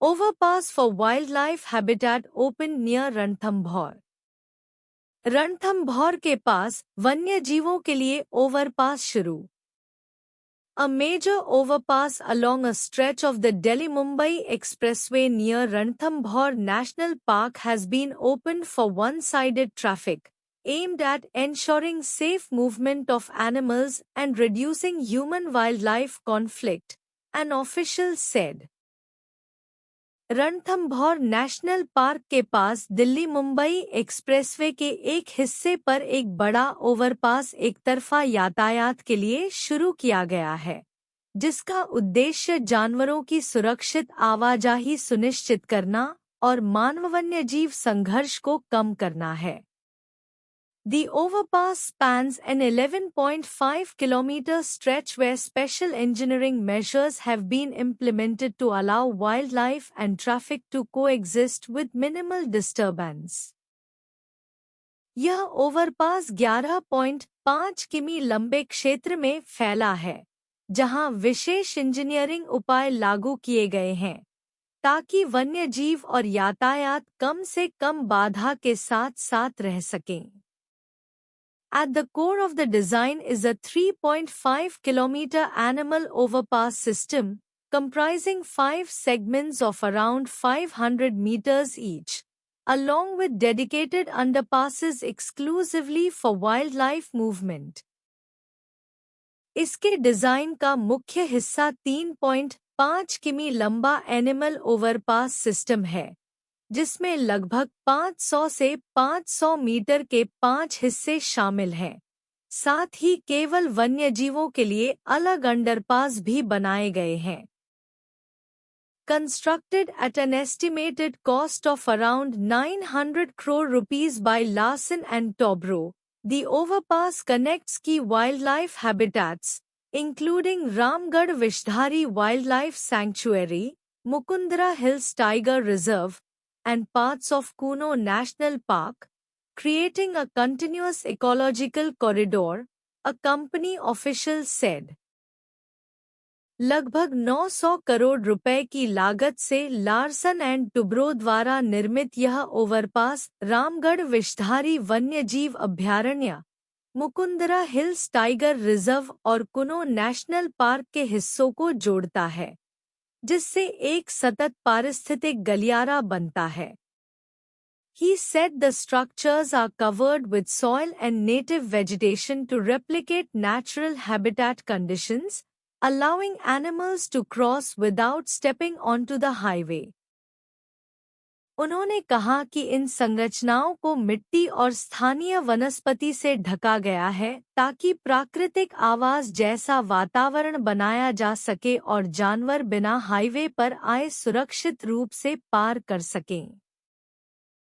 Overpass for wildlife habitat opened near Ranthambore. Ranthambore के पास वन्य जीवों के लिए ओवरपास शुरू। A major overpass along a stretch of the Delhi-Mumbai Expressway near Ranthambore National Park has been opened for one-sided traffic, aimed at ensuring safe movement of animals and reducing human-wildlife conflict, an official said. Ranthambore national park के पास Delhi Mumbai expressway के एक हिस्से पर एक बड़ा overpass एकतरफा यातायात के लिए शुरू किया गया है, जिसका उद्देश्य जानवरों की सुरक्षित आवाजाही सुनिश्चित करना और मानव वन्यजीव संघर्ष को कम करना है। The overpass spans an 11.5-kilometer stretch where special engineering measures have been implemented to allow wildlife and traffic to coexist with minimal disturbance. यह ओवरपास 11.5 किमी लंबे क्षेत्र में फैला है, जहां विशेष इंजीनियरिंग उपाय लागू किए गए हैं, ताकि वन्यजीव और यातायात कम से कम बाधा के साथ साथ रह सकें। At the core of the design is a 3.5-kilometer animal overpass system, comprising 5 segments of around 500 meters each, along with dedicated underpasses exclusively for wildlife movement. इसके डिजाइन का मुख्य हिस्सा 3.5 किमी लंबा एनिमल ओवरपास सिस्टम है, जिसमें लगभग 500 से 500 मीटर के 5 हिस्से शामिल हैं। साथ ही केवल वन्यजीवों के लिए अलग अंडरपास भी बनाए गए हैं। Constructed at an estimated cost of around 900 crore rupees by Larsen and Toubro, the overpass connects key wildlife habitats, including Ramgarh Vishdhari Wildlife Sanctuary, Mukundra Hills Tiger Reserve, and parts of Kuno National Park, creating a continuous ecological corridor, a company official said. लगभग 900 करोड़ रुपए की लागत से Larsen and Toubro द्वारा निर्मित यह overpass Ramgarh Vishdhari वन्यजीव अभयारण्य, मुकुंदरा हिल्स टाइगर रिजर्व और कुनो नेशनल पार्क के हिस्सों को जोड़ता है, जिससे एक सतत पारिस्थितिक गलियारा बनता है। He said the structures are covered with soil and native vegetation to replicate natural habitat conditions, allowing animals to cross without stepping onto the highway. उन्होंने कहा कि इन संरचनाओं को मिट्टी और स्थानीय वनस्पति से ढका गया है ताकि प्राकृतिक आवास जैसा वातावरण बनाया जा सके और जानवर बिना हाईवे पर आए सुरक्षित रूप से पार कर सकें।